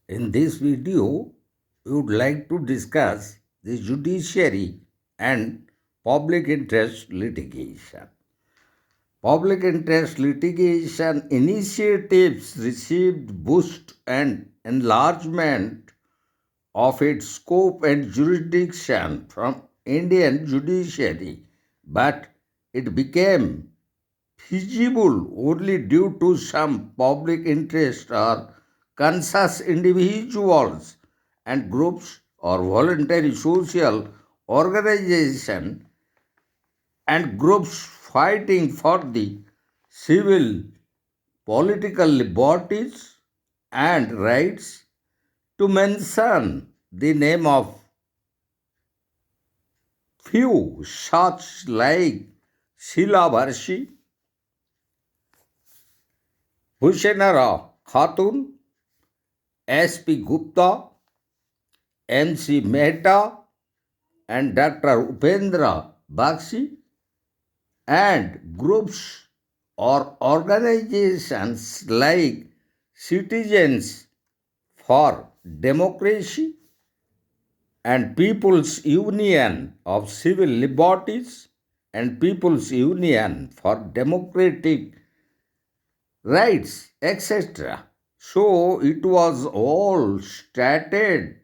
In this video, we would like to discuss the judiciary and public interest litigation. Public interest litigation initiatives received boost and enlargement of its scope and jurisdiction from Indian judiciary, but it became feasible only due to some public interest or conscious individuals and groups or voluntary social organizations and groups fighting for the civil, political liberties and rights. To mention the name of few such like Sheila Barshi, Hussainara Khatun, S.P. Gupta, M.C. Mehta, and Dr. Upendra Bakshi, and groups or organizations like Citizens for Democracy and People's Union of Civil Liberties and People's Union for Democratic Rights, etc. So it was all started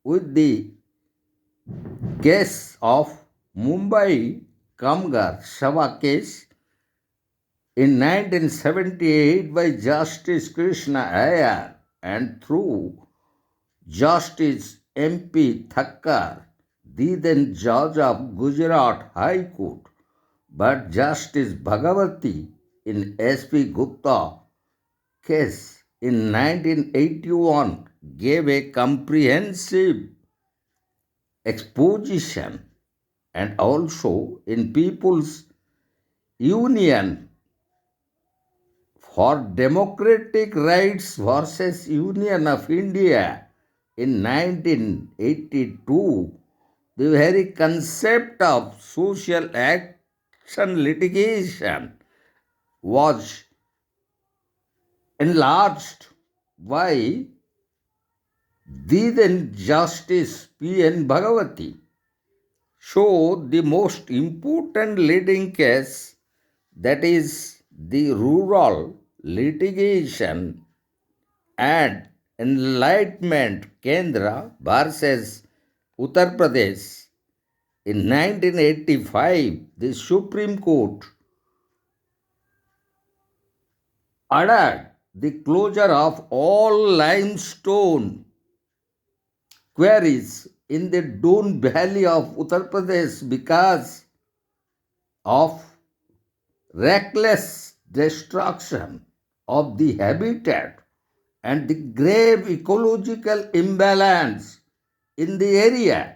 with the case of Mumbai Kamgar Sabha case in 1978 by Justice Krishna Iyer and through Justice M.P. Thakkar, the then judge of Gujarat High Court, but Justice Bhagavati in S.P. Gupta case in 1981 gave a comprehensive exposition, and also in People's Union for Democratic Rights versus Union of India in 1982, the very concept of social action litigation was enlarged by the then Justice P.N. Bhagavati. So, the most important leading case, that is the rural litigation and enlightenment Kendra versus Uttar Pradesh in 1985, the Supreme Court ordered the closure of all limestone quarries in the Doon Valley of Uttar Pradesh because of reckless destruction of the habitat and the grave ecological imbalance in the area.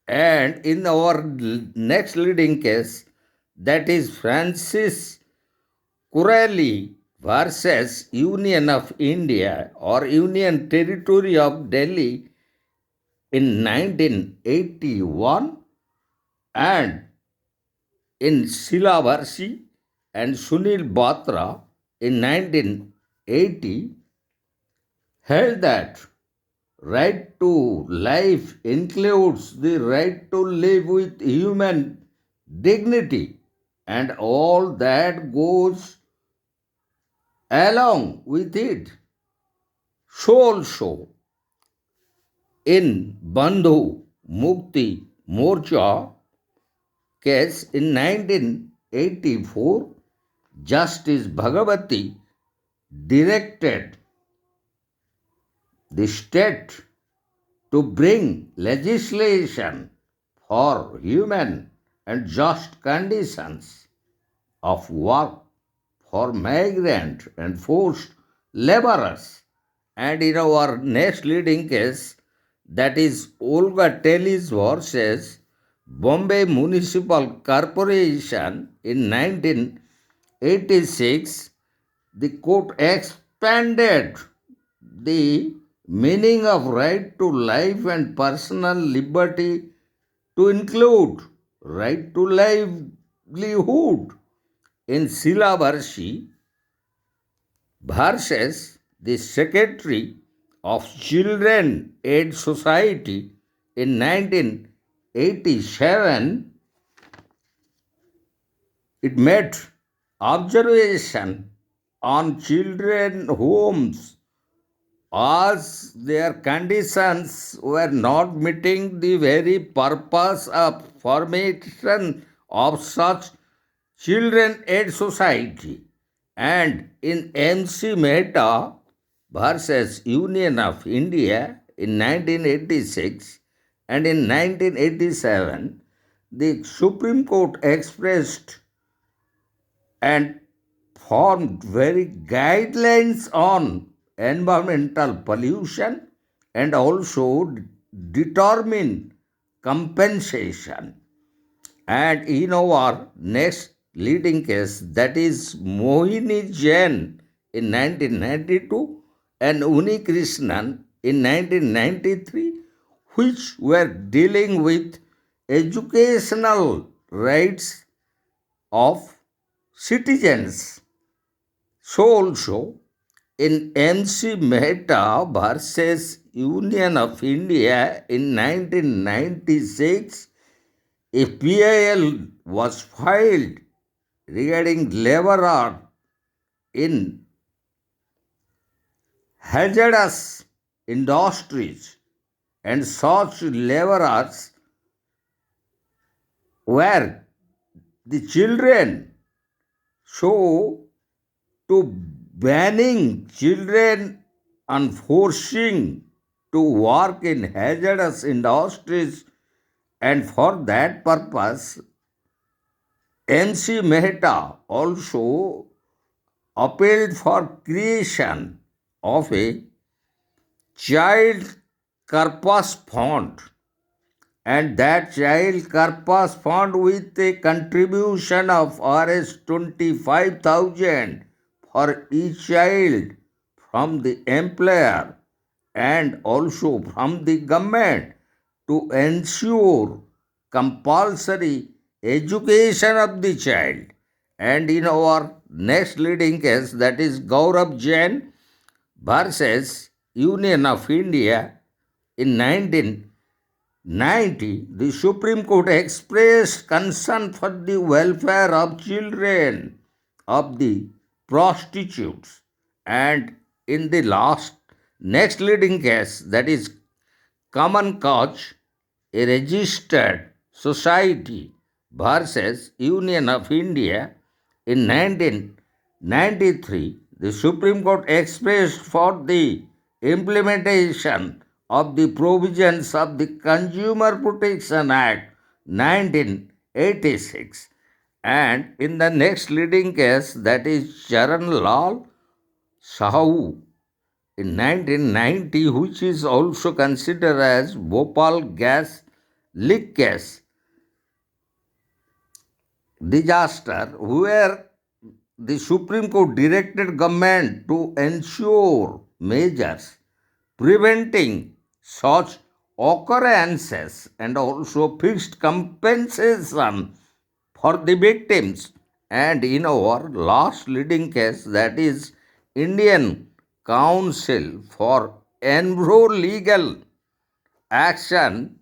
And in our next leading case, that is Francis Kurali versus Union of India or Union Territory of Delhi in 1981, and in Sheila Barshi and Sunil Batra in 1980, held that right to life includes the right to live with human dignity and all that goes along with it. So also in Bandhu Mukti Morcha case in 1984, Justice Bhagavati directed the state to bring legislation for human and just conditions of work for migrant and forced laborers. And in our next leading case, that is Olga Tellis versus Bombay Municipal Corporation in 1986, the court expanded the meaning of right to life and personal liberty to include right to livelihood in Sheila Barshi versus the Secretary of Children Aid Society in 1987, it made observation on children homes as their conditions were not meeting the very purpose of formation of such children aid society. And in MC Mehta versus Union of India in 1986 and in 1987, the Supreme Court expressed and formed very guidelines on environmental pollution and also determine compensation. And in our next leading case, that is Mohini Jain in 1992 and Uni Krishnan in 1993, which were dealing with educational rights of citizens. So also in MC Mehta versus Union of India in 1996, a PIL was filed regarding laborer in hazardous industries, and such laborers were the children. So, to banning children and forcing to work in hazardous industries, and for that purpose, MC Mehta also appealed for creation of a child corpus fund, and that child corpus fund with a contribution of Rs 25,000 for each child from the employer and also from the government to ensure compulsory education of the child. And in our next leading case, that is Gaurav Jain versus Union of India in 1990, the Supreme Court expressed concern for the welfare of children of the prostitutes. And in the next leading case, that is Common Cause, a registered society versus Union of India in 1993, the Supreme Court expressed for the implementation of the provisions of the Consumer Protection Act 1986. And in the next leading case, that is Charan Lal Sahu in 1990, which is also considered as Bhopal gas leak case disaster, where the Supreme Court directed government to ensure measures preventing such occurrences and also fixed compensation for the victims. And in our last leading case, that is Indian Council for Enviro Legal Action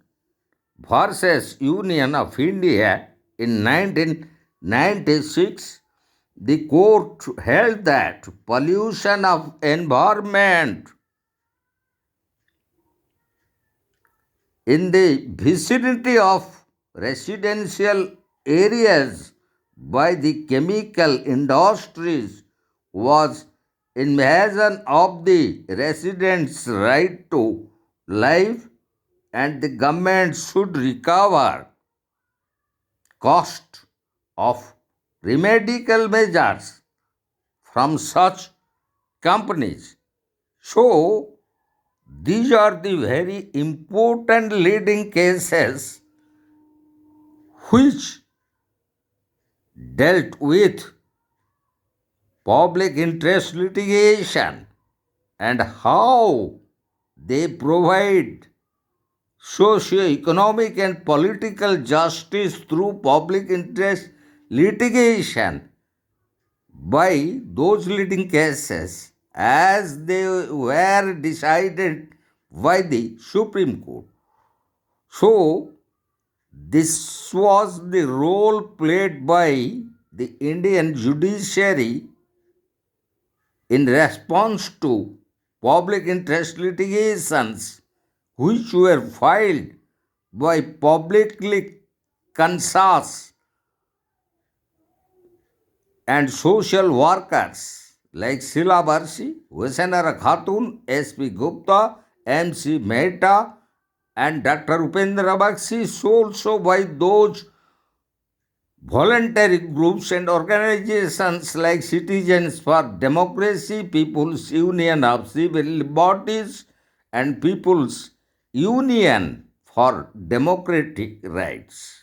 versus Union of India in 1996, the court held that pollution of environment in the vicinity of residential areas by the chemical industries was invasion of the residents' right to life, and the government should recover cost of remedial measures from such companies. So, these are the very important leading cases which dealt with public interest litigation and how they provide socio-economic and political justice through public interest litigation. By those leading cases, as they were decided by the Supreme Court. So, this was the role played by the Indian judiciary in response to public interest litigations which were filed by publicly conscious and social workers like Sheila Barsi, Husainara Khatun, S.P. Gupta, M.C. Mehta, and Dr. Upendra Bakshi, also by those voluntary groups and organizations like Citizens for Democracy, People's Union of Civil Liberties, and People's Union for Democratic Rights.